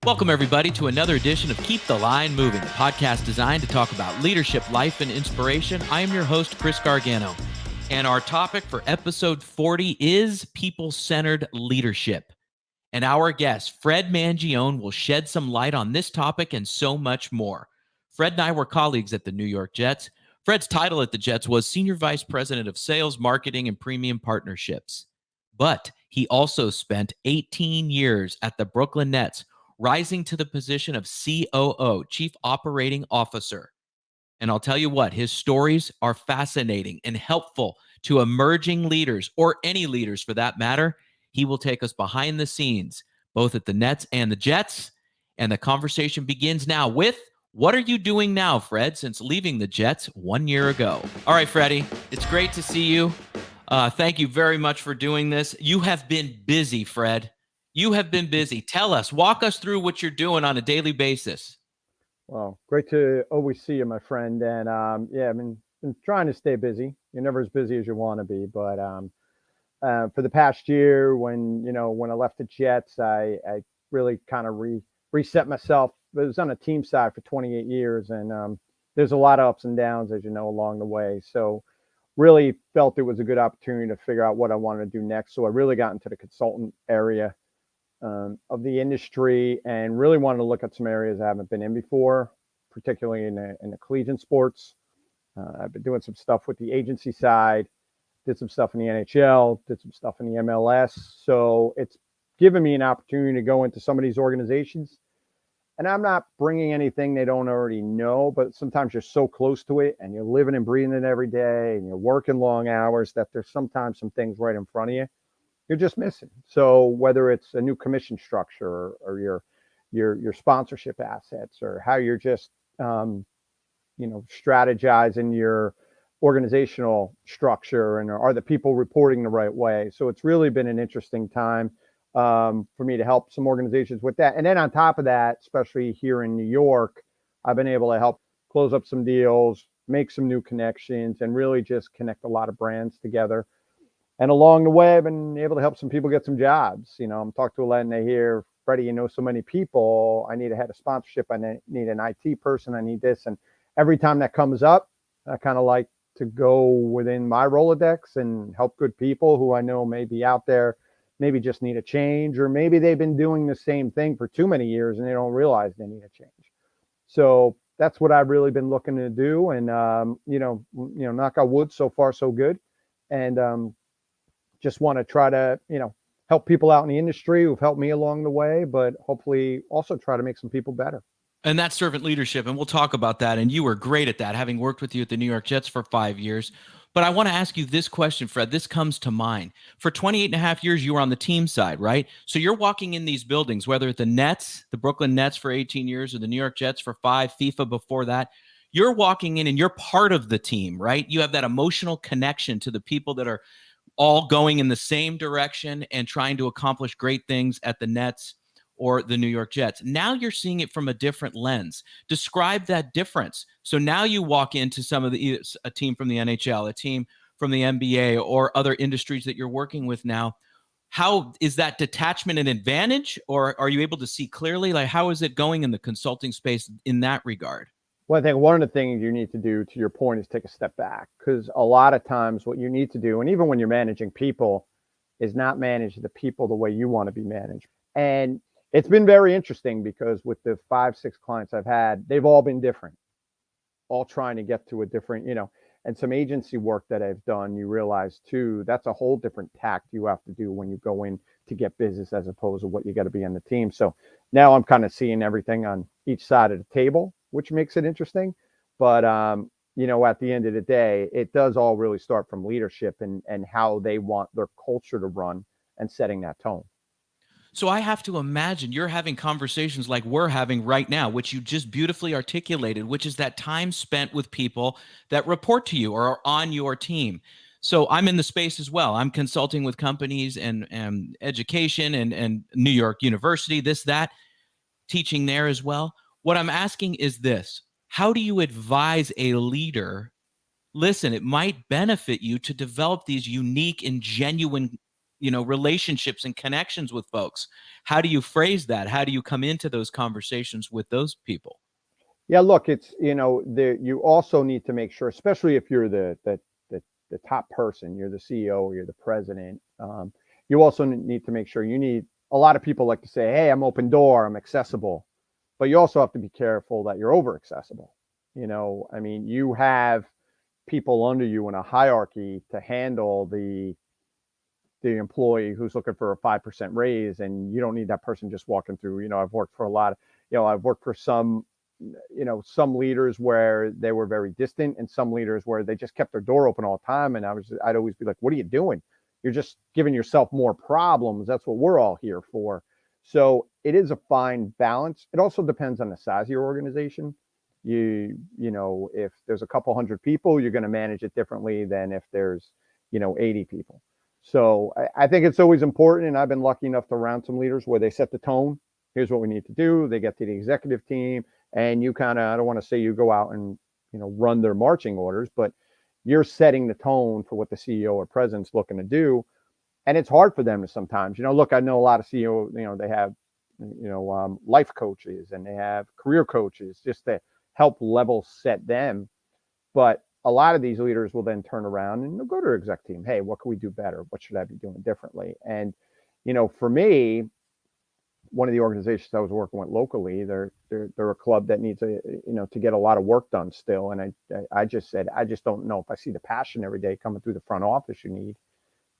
Welcome, everybody, to another edition of Keep the Line Moving, the podcast designed to talk about leadership, life, and inspiration. I am your host, Chris Gargano, and our topic for episode 40 is people-centered leadership. And our guest, Fred Mangione, will shed some light on this topic and so much more. Fred and I were colleagues at the New York Jets. Fred's title at the Jets was Senior Vice President of Sales, Marketing, and Premium Partnerships. But he also spent 18 years at the Brooklyn Nets, rising to the position of COO, Chief Operating Officer. And I'll tell you what, his stories are fascinating and helpful to emerging leaders, or any leaders for that matter. He will take us behind the scenes, both at the Nets and the Jets. And the conversation begins now with, what are you doing now, Fred, since leaving the Jets 1 year ago? All right, Freddie, it's great to see you. Thank you very much for doing this. You have been busy, Fred. You have been busy. Tell us, walk us through what you're doing on a daily basis. Well, great to always see you, my friend. And I've been trying to stay busy. You're never as busy as you want to be. But for the past year, when I left the Jets, I really kind of reset myself. I was on a team side for 28 years, and there's a lot of ups and downs, as you know, along the way. So really felt it was a good opportunity to figure out what I wanted to do next. So I really got into the consultant area of the industry and really wanted to look at some areas I haven't been in before, particularly in the collegiate sports. I've been doing some stuff with the agency side, did some stuff in the NHL, did some stuff in the MLS. So it's given me an opportunity to go into some of these organizations. And I'm not bringing anything they don't already know, but sometimes you're so close to it and you're living and breathing it every day and you're working long hours that there's sometimes some things right in front of you you're just missing. So whether it's a new commission structure or your sponsorship assets or how you're just strategizing your organizational structure and are the people reporting the right way. So it's really been an interesting time for me to help some organizations with that. And then on top of that, especially here in New York, I've been able to help close up some deals, make some new connections, and really just connect a lot of brands together. And along the way, I've been able to help some people get some jobs. I'm talking to a lot and they hear, Freddie, you know so many people. I need a head of sponsorship. I need an IT person. I need this. And every time that comes up, I kind of like to go within my Rolodex and help good people who I know may be out there, maybe just need a change, or maybe they've been doing the same thing for too many years and they don't realize they need a change. So that's what I've really been looking to do. And, knock on wood, so far, so good. And, just want to try to, help people out in the industry who've helped me along the way, but hopefully also try to make some people better. And that's servant leadership, and we'll talk about that. And you were great at that, having worked with you at the New York Jets for 5 years. But I want to ask you this question, Fred. This comes to mind. For 28 and a half years, you were on the team side, right? So you're walking in these buildings, whether at the Nets, the Brooklyn Nets for 18 years, or the New York Jets for 5, FIFA before that. You're walking in and you're part of the team, right? You have that emotional connection to the people that are all going in the same direction and trying to accomplish great things at the Nets or the New York Jets. Now you're seeing it from a different lens. Describe that difference. So now you walk into a team from the NHL, a team from the NBA, or other industries that you're working with now. How is that detachment an advantage, or are you able to see clearly? Like, how is it going in the consulting space in that regard? Well, I think one of the things you need to do, to your point, is take a step back, because a lot of times what you need to do, and even when you're managing people, is not manage the people the way you want to be managed. And it's been very interesting because with the 5-6 clients I've had, they've all been different, all trying to get to a different, and some agency work that I've done, you realize too, that's a whole different tact you have to do when you go in to get business as opposed to what you got to be on the team. So now I'm kind of seeing everything on each side of the table, which makes it interesting. But, at the end of the day, it does all really start from leadership and how they want their culture to run and setting that tone. So I have to imagine you're having conversations like we're having right now, which you just beautifully articulated, which is that time spent with people that report to you or are on your team. So I'm in the space as well. I'm consulting with companies and education and New York University, this, that, teaching there as well. What I'm asking is this: how do you advise a leader? Listen, it might benefit you to develop these unique and genuine relationships and connections with folks. How do you phrase that? How do you come into those conversations with those people? Yeah, look, it's you also need to make sure, especially if you're the top person, you're the CEO or you're the president. You also need to make sure you need a lot of people like to say, "Hey, I'm open door, I'm accessible," but you also have to be careful that you're over accessible. I mean, you have people under you in a hierarchy to handle the employee who's looking for a 5% raise, and you don't need that person just walking through. I've worked for a lot of, I've worked for some leaders where they were very distant, and some leaders where they just kept their door open all the time. And I'd always be like, what are you doing? You're just giving yourself more problems. That's what we're all here for. So it is a fine balance. It also depends on the size of your organization. If there's a couple hundred people, you're going to manage it differently than if there's 80 people. So I think it's always important, and I've been lucky enough to round some leaders where they set the tone. Here's what we need to do. They get to the executive team, and you kind of, I don't want to say you go out and run their marching orders, but you're setting the tone for what the CEO or president's looking to do. And it's hard for them to sometimes, look, I know a lot of CEO, they have life coaches, and they have career coaches just to help level set them. But a lot of these leaders will then turn around and they'll go to their exec team. Hey, what can we do better? What should I be doing differently? And for me, one of the organizations I was working with locally, they're a club that needs to get a lot of work done still. And I just said, I just don't know if I see the passion every day coming through the front office you need,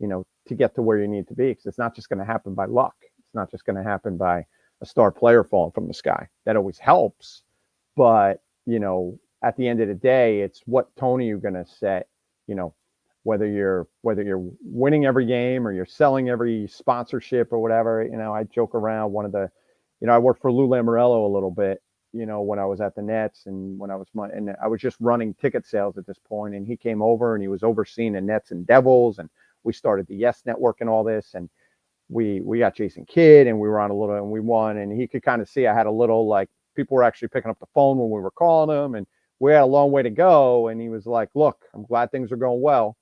to get to where you need to be. Because it's not just going to happen by luck. It's not just going to happen by a star player falling from the sky. That always helps. But, at the end of the day, it's what tone are you going to set, whether you're winning every game or you're selling every sponsorship or whatever. I joke around, I worked for Lou Lamoriello a little bit, when I was at the Nets, and and I was just running ticket sales at this point, and he came over and he was overseeing the Nets and Devils, and we started the Yes Network and all this, and we got Jason Kidd, and we were on a little, and we won, and he could kind of see I had a little, like, people were actually picking up the phone when we were calling him, and we had a long way to go. And he was like, look, I'm glad things are going well,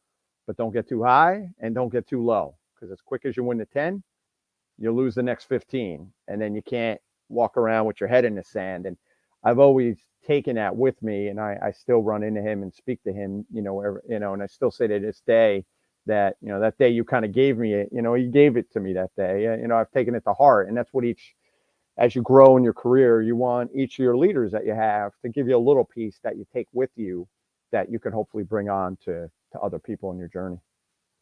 but don't get too high and don't get too low, because as quick as you win the 10, you lose the next 15, and then you can't walk around with your head in the sand. And I've always taken that with me, and I still run into him and speak to him, and I still say to this day that, that day you kind of gave me it, he gave it to me that day. I've taken it to heart, and that's what as you grow in your career, you want each of your leaders that you have to give you a little piece that you take with you that you can hopefully bring on to other people in your journey.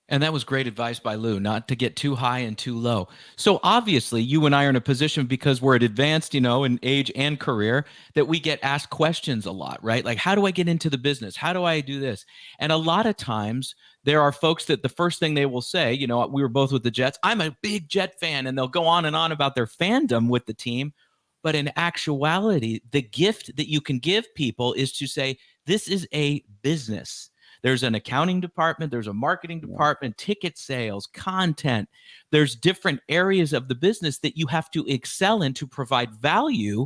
And that was great advice by Lou, not to get too high and too low. So obviously, you and I are in a position, because we're at advanced, in age and career, that we get asked questions a lot, right? Like, how do I get into the business? How do I do this? And a lot of times, there are folks that the first thing they will say, we were both with the Jets, I'm a big Jet fan, and they'll go on and on about their fandom with the team. But in actuality, the gift that you can give people is to say, this is a business. There's an accounting department, there's a marketing department, ticket sales, content. There's different areas of the business that you have to excel in to provide value.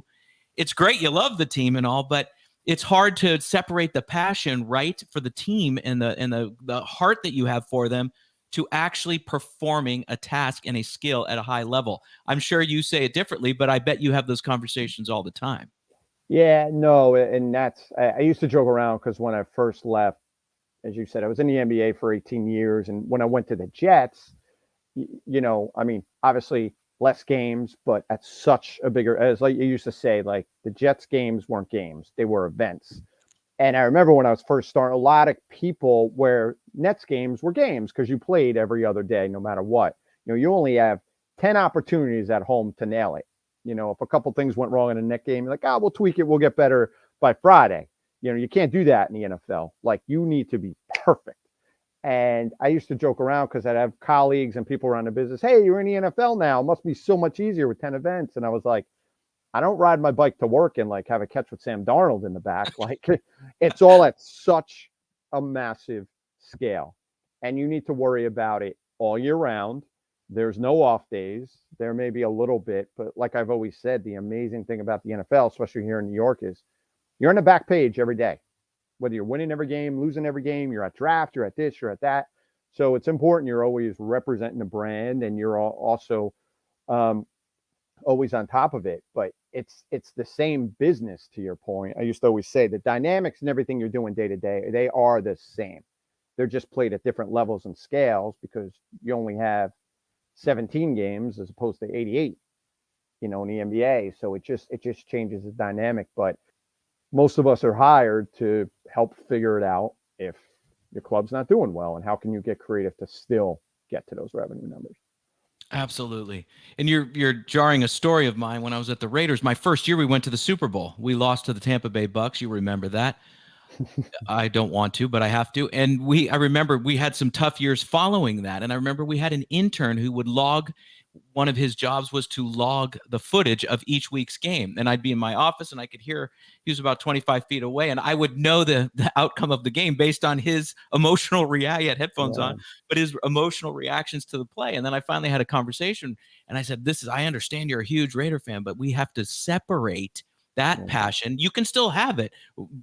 It's great you love the team and all, but it's hard to separate the passion, right, for the team and the heart that you have for them to actually performing a task and a skill at a high level. I'm sure you say it differently, but I bet you have those conversations all the time. Yeah, no, and I used to joke around, because when I first left, as you said, I was in the NBA for 18 years. And when I went to the Jets, I mean, obviously less games, but at such a bigger, as like you used to say, like the Jets games weren't games, they were events. And I remember when I was first starting, a lot of people where Nets games were games because you played every other day, no matter what. You only have 10 opportunities at home to nail it. If a couple things went wrong in a net game, you're like, we'll tweak it, we'll get better by Friday. You can't do that in the NFL. Like, you need to be perfect. And I used to joke around, because I'd have colleagues and people around the business, hey, you're in the NFL now. It must be so much easier with 10 events. And I was like, I don't ride my bike to work and like have a catch with Sam Darnold in the back. Like, it's all at such a massive scale. And you need to worry about it all year round. There's no off days. There may be a little bit, but like I've always said, the amazing thing about the NFL, especially here in New York, is you're on the back page every day. Whether you're winning every game, losing every game, you're at draft, you're at this, you're at that. So it's important you're always representing the brand, and you're also um, always on top of it. But it's the same business. To your point, I used to always say the dynamics and everything you're doing day to day, they are the same. They're just played at different levels and scales because you only have 17 games as opposed to 88, in the NBA. So it just changes the dynamic. But most of us are hired to help figure it out if your club's not doing well, and how can you get creative to still get to those revenue numbers. Absolutely. And you're jarring a story of mine when I was at the Raiders. My first year we went to the Super Bowl. We lost to the Tampa Bay Bucks. You remember that. I don't want to, but I have to. And I remember we had some tough years following that. And I remember we had an intern who would log, one of his jobs was to log the footage of each week's game. And I'd be in my office and I could hear he was about 25 feet away. And I would know the outcome of the game based on his emotional reaction. He had headphones on, Yeah, but his emotional reactions to the play. And then I finally had a conversation and I said, I understand you're a huge Raider fan, but we have to separate that yeah, passion. You can still have it.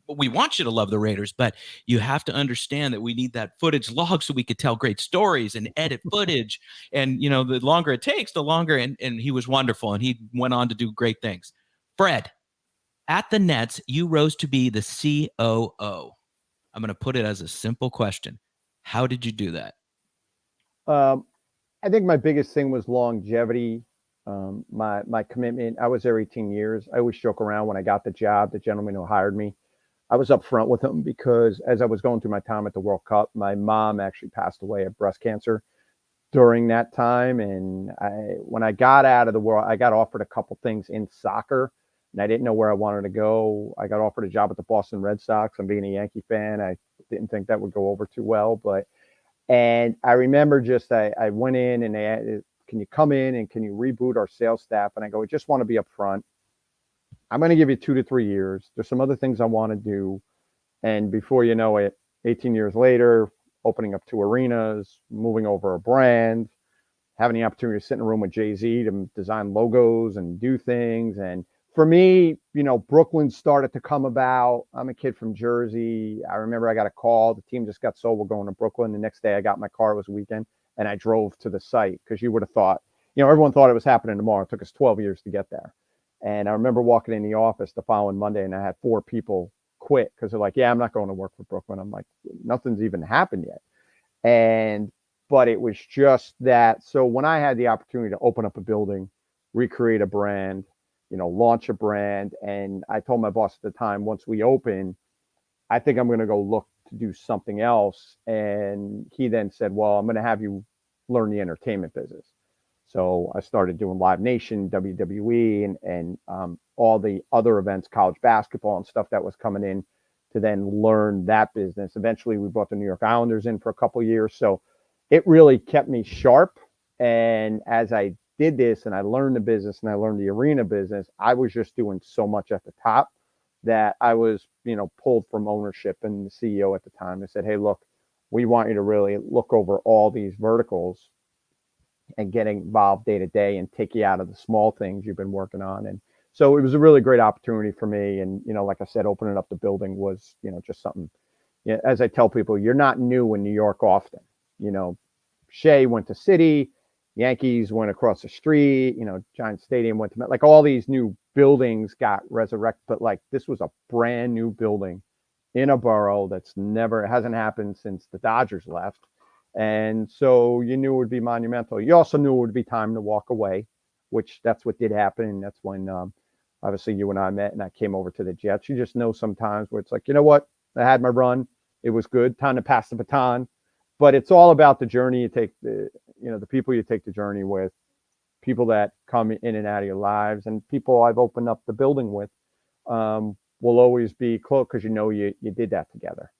We want you to love the Raiders, but you have to understand that we need that footage log so we could tell great stories and edit footage. And the longer it takes, the longer. And he was wonderful, and he went on to do great things. Fred, at the Nets, you rose to be the COO. I'm going to put it as a simple question. How did you do that? um, I think my biggest thing was longevity. My commitment. I was there 18 years. I always joke around when I got the job. The gentleman who hired me, I was upfront with him because as I was going through my time at the World Cup, my mom actually passed away of breast cancer during that time. And when I got out of the world, I got offered a couple things in soccer, and I didn't know where I wanted to go. I got offered a job at the Boston Red Sox. I'm being a Yankee fan. I didn't think that would go over too well, but and I remember just I went in and they asked, can you come in and can you reboot our sales staff? And I go, I just want to be upfront. I'm going to give you 2 to 3 years. There's some other things I want to do. And before you know it, 18 years later, opening up 2 arenas, moving over a brand, having the opportunity to sit in a room with Jay-Z to design logos and do things. And for me, Brooklyn started to come about. I'm a kid from Jersey. I remember I got a call. The team just got sold. We're going to Brooklyn. The next day I got my car. It was a weekend. And I drove to the site because you would have thought, everyone thought it was happening tomorrow. It took us 12 years to get there. And I remember walking in the office the following Monday and I had 4 people quit because they're like, yeah, I'm not going to work for Brooklyn. I'm like, nothing's even happened yet. And but it was just that. So when I had the opportunity to open up a building, recreate a brand, launch a brand, and I told my boss at the time, once we open, I think I'm going to go look to do something else. And he then said, well, I'm going to have you learn the entertainment business. So I started doing Live Nation, WWE, and all the other events, college basketball and stuff that was coming in to then learn that business. Eventually, we brought the New York Islanders in for a couple of years. So it really kept me sharp. And as I did this and I learned the business and I learned the arena business, I was just doing so much at the top that I was, pulled from ownership and the CEO at the time. They said, hey, look, we want you to really look over all these verticals and get involved day to day and take you out of the small things you've been working on. And so it was a really great opportunity for me. And, like I said, opening up the building was, just something, as I tell people, you're not new in New York often. You know, Shea went to City, Yankees went across the street, Giant Stadium went to, like, all these new buildings got resurrected, but like this was a brand new building in a borough that's never, it hasn't happened since the Dodgers left. And so you knew it would be monumental. You also knew it would be time to walk away, which that's what did happen. And that's when obviously you and I met and I came over to the Jets. You just know sometimes where it's like, you know what? I had my run. It was good. Time to pass the baton. But it's all about the journey you take, the people you take the journey with, people that come in and out of your lives, and people I've opened up the building with will always be close because you did that together.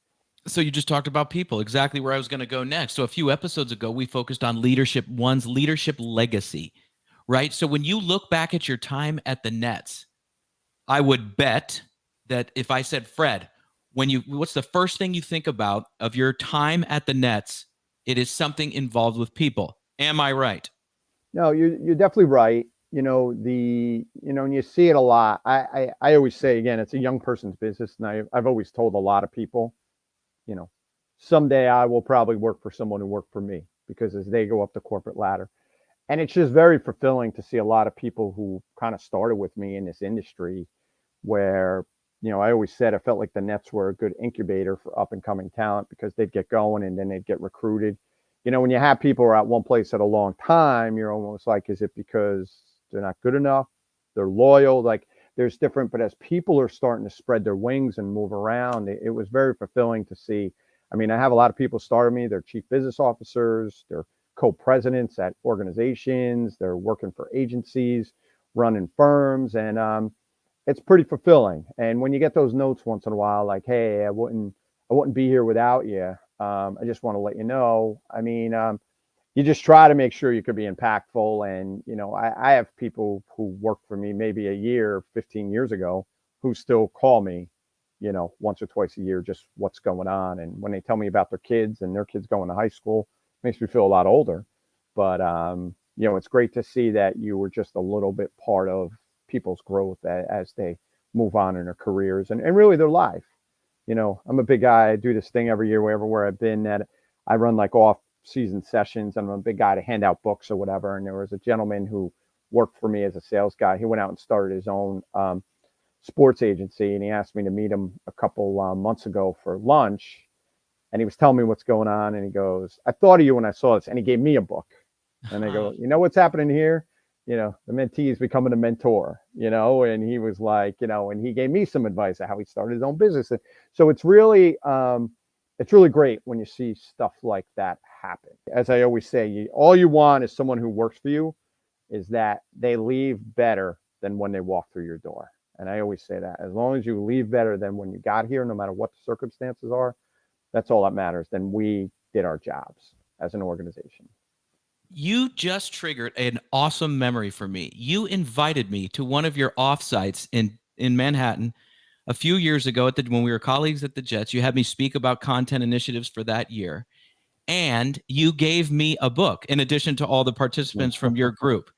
So you just talked about people, exactly where I was going to go next. So a few episodes ago, we focused on one's leadership legacy, right? So when you look back at your time at the Nets, I would bet that if I said, Fred, what's the first thing you think about of your time at the Nets? It is something involved with people. Am I right? No, you're definitely right. And you see it a lot. I always say again, it's a young person's business, and I've always told a lot of people, you know, someday I will probably work for someone who worked for me, because as they go up the corporate ladder. And it's just very fulfilling to see a lot of people who kind of started with me in this industry, where, I always said I felt like the Nets were a good incubator for up and coming talent, because they'd get going and then they'd get recruited. When you have people who are at one place at a long time, you're almost like, is it because they're not good enough? They're loyal. Like, there's different, but as people are starting to spread their wings and move around, it was very fulfilling to see. I mean, I have a lot of people start me. They're chief business officers. They're co-presidents at organizations. They're working for agencies, running firms, and it's pretty fulfilling. And when you get those notes once in a while, like, "Hey, I wouldn't be here without you. I just want to let you know." I mean, you just try to make sure you could be impactful. And I have people who worked for me maybe a year, 15 years ago, who still call me, once or twice a year, just what's going on. And when they tell me about their kids and their kids going to high school, it makes me feel a lot older. But it's great to see that you were just a little bit part of people's growth as they move on in their careers and really their life. I'm a big guy. I do this thing every year, where I've been, that I run like off season sessions. I'm a big guy to hand out books or whatever. And there was a gentleman who worked for me as a sales guy. He went out and started his own sports agency, and he asked me to meet him a couple months ago for lunch. And he was telling me what's going on. And he goes, "I thought of you when I saw this." And he gave me a book. And I go, "You know what's happening here? The mentee is becoming a mentor, and he was like, and he gave me some advice on how he started his own business. And so it's really great when you see stuff like that happen. As I always say, all you want is someone who works for you, is that they leave better than when they walk through your door. And I always say that as long as you leave better than when you got here, no matter what the circumstances are, that's all that matters. Then we did our jobs as an organization. You just triggered an awesome memory for me. You invited me to one of your offsites in Manhattan a few years ago when we were colleagues at the Jets. You had me speak about content initiatives for that year, and you gave me a book in addition to all the participants from your group.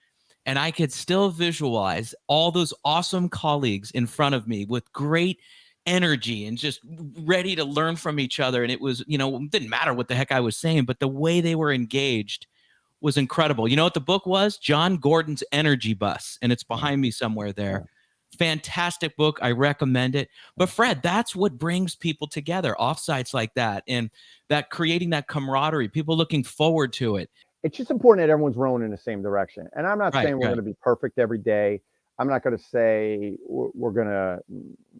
And I could still visualize all those awesome colleagues in front of me with great energy and just ready to learn from each other. And it was, it didn't matter what the heck I was saying, but the way they were engaged was incredible. You know what the book was? John Gordon's Energy Bus, and it's behind me somewhere there. Fantastic book. I recommend it. But Fred, that's what brings people together, offsites like that, and that creating that camaraderie, people looking forward to it. It's just important that everyone's rowing in the same direction. And I'm not saying we're going to be perfect every day. I'm not going to say we're going to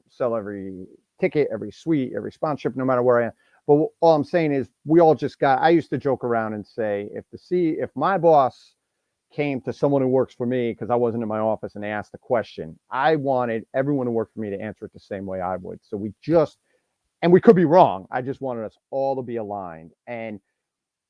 sell every ticket, every suite, every sponsorship, no matter where I am. But all I'm saying is I used to joke around and say, if my boss came to someone who works for me, because I wasn't in my office, and they asked the question, I wanted everyone who worked for me to answer it the same way I would. So and we could be wrong. I just wanted us all to be aligned. And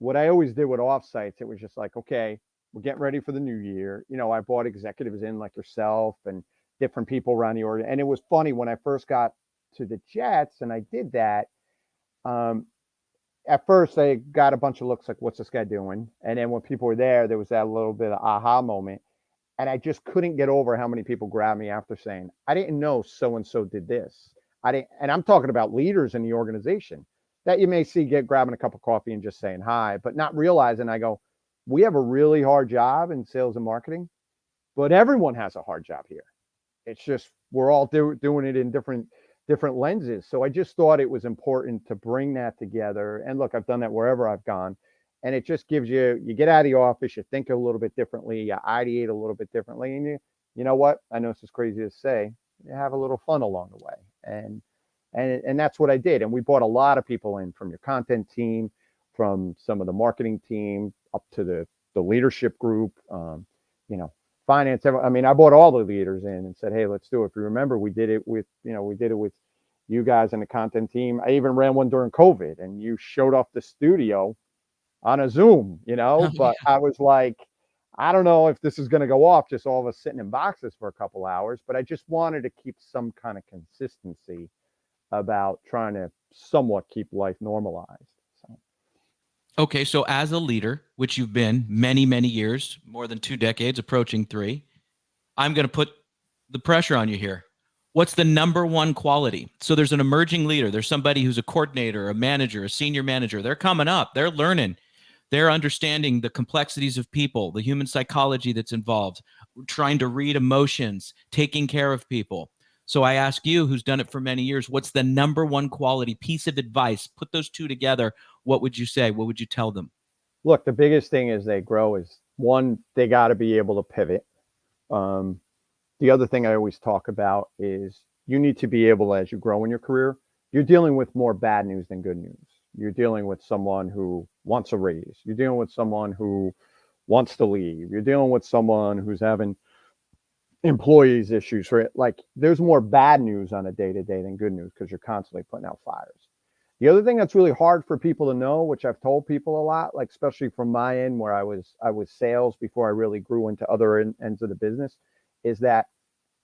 what I always did with offsites, it was just like, okay, we're getting ready for the new year. I brought executives in like yourself and different people around the org. And it was funny when I first got to the Jets and I did that. At first, I got a bunch of looks like, what's this guy doing? And then when people were there was that little bit of aha moment. And I just couldn't get over how many people grabbed me after saying, "I didn't know so-and-so did this." And I'm talking about leaders in the organization that you may see grabbing a cup of coffee and just saying hi, but not realizing. I go, we have a really hard job in sales and marketing, but everyone has a hard job here. It's just, we're all doing it in different lenses. So I just thought it was important to bring that together. And look, I've done that wherever I've gone. And it just gives you get out of the office, you think a little bit differently, you ideate a little bit differently. And you know what? I know this is crazy to say, you have a little fun along the way. And that's what I did. And we brought a lot of people in from your content team, from some of the marketing team, up to the leadership group, finance. I mean, I brought all the leaders in and said, "Hey, let's do it." If you remember, we did it with you guys and the content team. I even ran one during COVID, and you showed off the studio on a Zoom, but I was like, I don't know if this is going to go off, just all of us sitting in boxes for a couple hours, but I just wanted to keep some kind of consistency about trying to somewhat keep life normalized. Okay, so as a leader, which you've been many, many years, more than 2 decades, approaching 3, I'm going to put the pressure on you here. What's the number one quality? So there's an emerging leader. There's somebody who's a coordinator, a manager, a senior manager. They're coming up. They're learning. They're understanding the complexities of people, the human psychology that's involved, trying to read emotions, taking care of people. So I ask you, who's done it for many years, what's the number one quality piece of advice? Put those two together. What would you say? What would you tell them? Look, the biggest thing as they grow is one, they got to be able to pivot. Um, the other thing I always talk about is you need to be able, as you grow in your career, you're dealing with more bad news than good news. You're dealing with someone who wants a raise. You're dealing with someone who wants to leave. You're dealing with someone who's having employees issues, right? Like there's more bad news on a day to day than good news because you're constantly putting out fires. The other thing that's really hard for people to know, which I've told people a lot, like especially from my end where I was sales before I really grew into other ends of the business, is that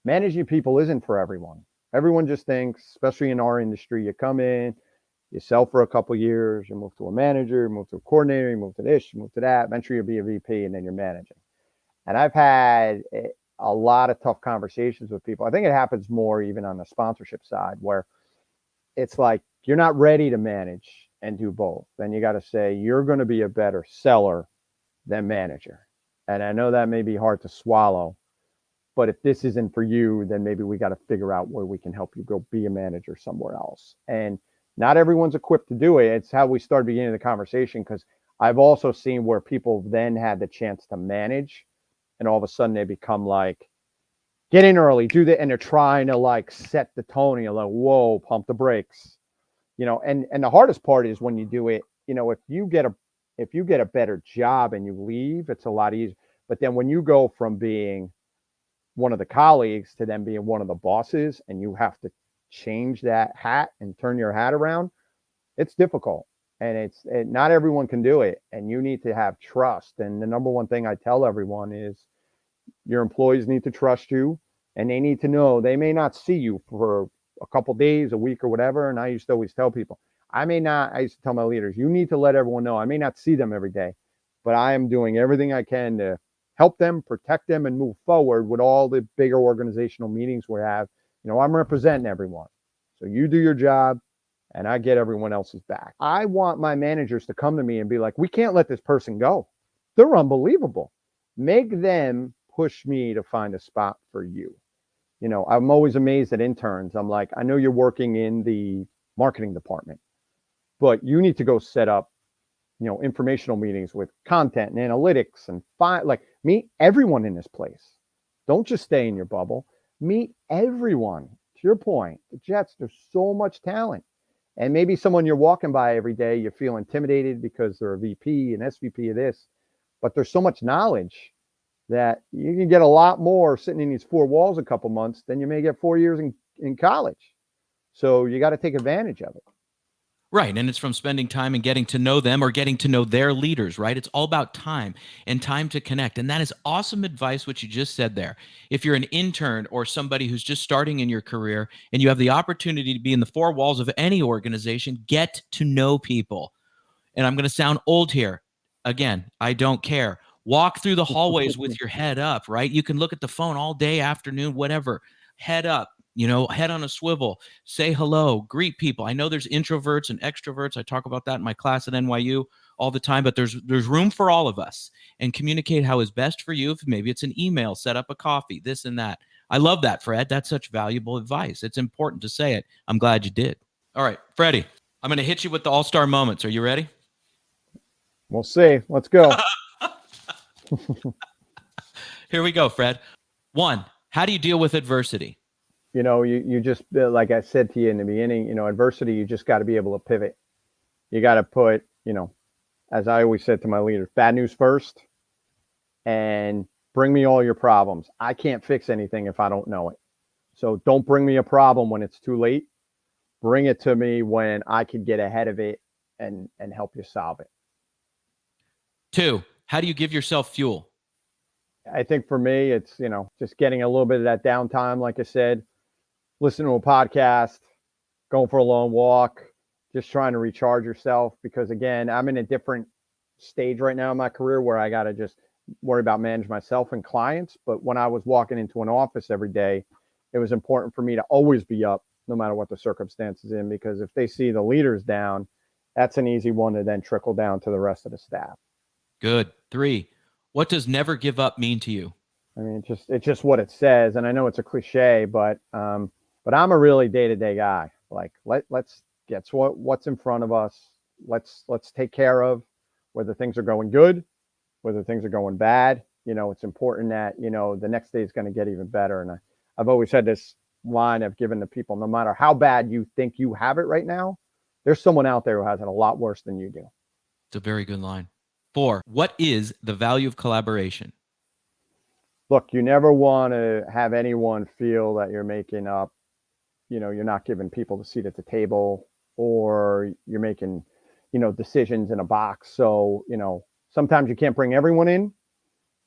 managing people isn't for everyone. Everyone just thinks, especially in our industry, you come in, you sell for a couple of years, you move to a manager, you move to a coordinator, you move to this, you move to that, eventually you'll be a VP, and then you're managing. And I've had a lot of tough conversations with people. I think it happens more even on the sponsorship side where it's like you're not ready to manage and do both. Then you got to say you're going to be a better seller than manager. And I know that may be hard to swallow, but if this isn't for you, then maybe we got to figure out where we can help you go be a manager somewhere else. And not everyone's equipped to do it. It's how we started beginning the conversation because I've also seen where people then had the chance to manage and all of a sudden they become like, get in early, do that, and they're trying to like set the tone. And you're like, whoa, pump the brakes, and the hardest part is when you do it. If you get a better job and you leave, it's a lot easier. But then when you go from being one of the colleagues to then being one of the bosses, and you have to change that hat and turn your hat around, it's difficult. And not everyone can do it, and you need to have trust. And the number one thing I tell everyone is your employees need to trust you, and they need to know they may not see you for a couple days, a week, or whatever. And I used to always tell people, I used to tell my leaders, you need to let everyone know I may not see them every day, but I am doing everything I can to help them, protect them, and move forward with all the bigger organizational meetings we have. I'm representing everyone. So you do your job and I get everyone else's back. I want my managers to come to me and be like, we can't let this person go. They're unbelievable. Make them push me to find a spot for you. I'm always amazed at interns. I'm like, I know you're working in the marketing department, but you need to go set up, informational meetings with content and analytics and meet everyone in this place. Don't just stay in your bubble. Meet everyone. To your point, the Jets, there's so much talent. And maybe someone you're walking by every day, you feel intimidated because they're a VP and SVP of this, but there's so much knowledge that you can get a lot more sitting in these four walls a couple months than you may get 4 years in college. So you got to take advantage of it. Right. And it's from spending time and getting to know them or getting to know their leaders, right? It's all about time and time to connect. And that is awesome advice, what you just said there. If you're an intern or somebody who's just starting in your career and you have the opportunity to be in the four walls of any organization, get to know people. And I'm going to sound old here. Again, I don't care. Walk through the hallways with your head up, right? You can look at the phone all day, afternoon, whatever. Head up, head on a swivel, say hello, greet people. I know there's introverts and extroverts. I talk about that in my class at NYU all the time, but there's room for all of us, and communicate how is best for you. If maybe it's an email, set up a coffee, this and that. I love that, Fred. That's such valuable advice. It's important to say it. I'm glad you did. All right, Freddie, I'm going to hit you with the AllStar Moments. Are you ready? We'll see. Let's go. Here we go, Fred. One, how do you deal with adversity? You just, like I said to you in the beginning, adversity, you just got to be able to pivot. You got to put, as I always said to my leaders, bad news first and bring me all your problems. I can't fix anything if I don't know it. So don't bring me a problem when it's too late. Bring it to me when I can get ahead of it and help you solve it. Two, how do you give yourself fuel? I think for me, it's, just getting a little bit of that downtime. Like I said, listen to a podcast, going for a long walk, just trying to recharge yourself. Because again, I'm in a different stage right now in my career where I got to just worry about manage myself and clients. But when I was walking into an office every day, it was important for me to always be up no matter what the circumstances in, because if they see the leaders down, that's an easy one to then trickle down to the rest of the staff. Good. 3, what does never give up mean to you? I mean, it's just what it says, and I know it's a cliche, but I'm a really day-to-day guy. Like let's get what's in front of us. Let's take care of whether things are going good, whether things are going bad. It's important that the next day is going to get even better. And I've always had this line I've given to people: no matter how bad you think you have it right now, there's someone out there who has it a lot worse than you do. It's a very good line. 4, what is the value of collaboration? Look, you never want to have anyone feel that you're making up, you're not giving people the seat at the table, or you're making, decisions in a box. So, sometimes you can't bring everyone in,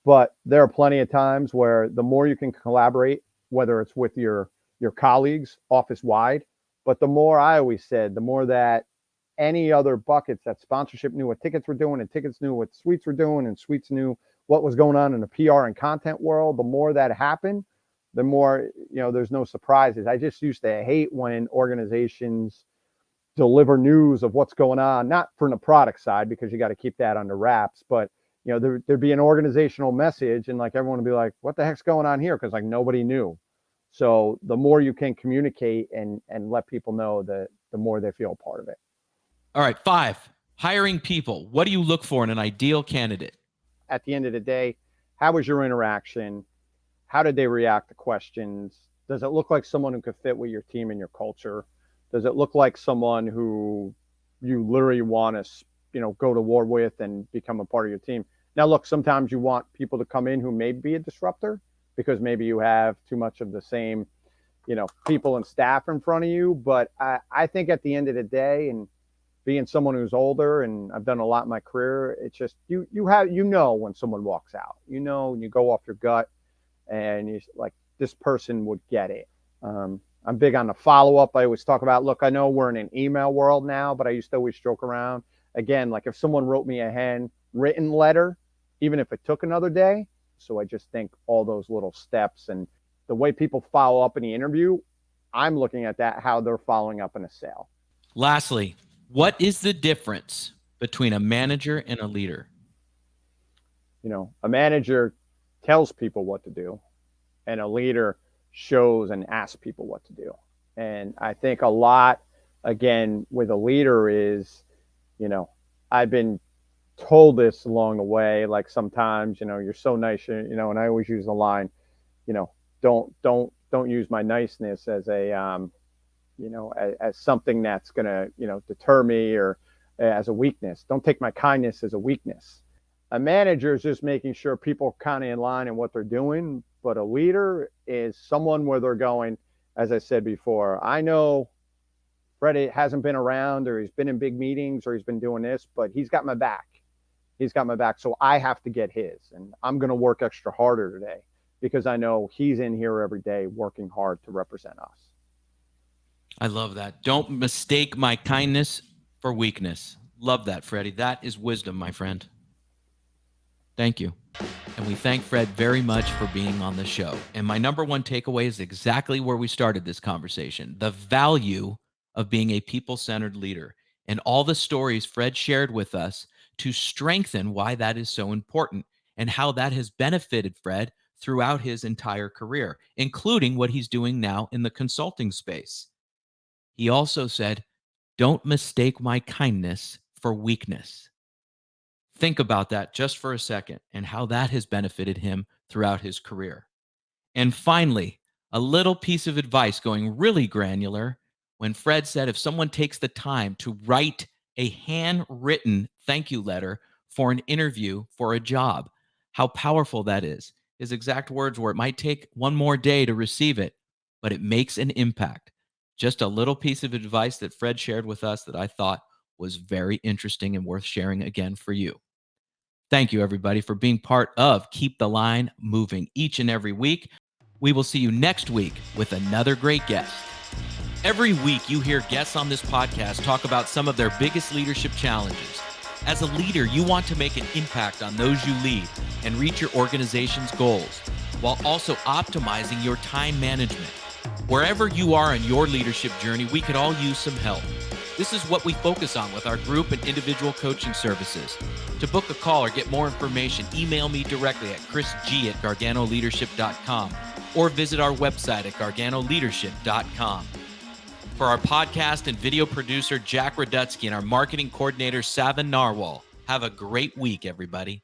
but there are plenty of times where the more you can collaborate, whether it's with your colleagues office wide, but the more, I always said, the more that any other buckets that sponsorship knew what tickets were doing, and tickets knew what suites were doing, and suites knew what was going on in the PR and content world, the more that happened, the more, there's no surprises. I just used to hate when organizations deliver news of what's going on, not from the product side, because you got to keep that under wraps, but there'd be an organizational message, and like everyone would be like, what the heck's going on here? Because like nobody knew. So the more you can communicate and let people know, the more they feel a part of it. All right. 5, hiring people. What do you look for in an ideal candidate? At the end of the day, how was your interaction? How did they react to questions? Does it look like someone who could fit with your team and your culture? Does it look like someone who you literally want to, go to war with and become a part of your team? Now, look, sometimes you want people to come in who may be a disruptor, because maybe you have too much of the same, people and staff in front of you. But I think at the end of the day, and being someone who's older, and I've done a lot in my career, it's just you when someone walks out, and you go off your gut, and you like, this person would get it. I'm big on the follow-up. I always talk about, look, I know we're in an email world now, but I used to always joke around. Again, like if someone wrote me a handwritten letter, even if it took another day. So I just think all those little steps and the way people follow up in the interview, I'm looking at that, how they're following up in a sale. Lastly, what is the difference between a manager and a leader? A manager tells people what to do, and a leader shows and asks people what to do. And I think a lot, again, with a leader is, I've been told this along the way, like sometimes, you're so nice, and I always use the line, don't use my niceness as a, as something that's going to, deter me, or as a weakness. Don't take my kindness as a weakness. A manager is just making sure people are kind of in line in what they're doing, but a leader is someone where they're going, as I said before, I know Fred hasn't been around, or he's been in big meetings, or he's been doing this, but he's got my back. He's got my back, so I have to get his, and I'm going to work extra harder today because I know he's in here every day working hard to represent us. I love that. Don't mistake my kindness for weakness. Love that, Freddie. That is wisdom, my friend. Thank you. And we thank Fred very much for being on the show. And my number one takeaway is exactly where we started this conversation: the value of being a people-centered leader, and all the stories Fred shared with us to strengthen why that is so important, and how that has benefited Fred throughout his entire career, including what he's doing now in the consulting space. He also said, don't mistake my kindness for weakness. Think about that just for a second, and how that has benefited him throughout his career. And finally, a little piece of advice going really granular, when Fred said if someone takes the time to write a handwritten thank you letter for an interview for a job, how powerful that is. His exact words were, it might take one more day to receive it, but it makes an impact. Just a little piece of advice that Fred shared with us that I thought was very interesting and worth sharing again for you. Thank you, everybody, for being part of Keep the Line Moving each and every week. We will see you next week with another great guest. Every week, you hear guests on this podcast talk about some of their biggest leadership challenges. As a leader, you want to make an impact on those you lead and reach your organization's goals, while also optimizing your time management. Wherever you are in your leadership journey, we could all use some help. This is what we focus on with our group and individual coaching services. To book a call or get more information, email me directly at chrisg@garganoleadership.com or visit our website at garganoleadership.com. For our podcast and video producer, Jack Radutsky, and our marketing coordinator, Savin Narwal, have a great week, everybody.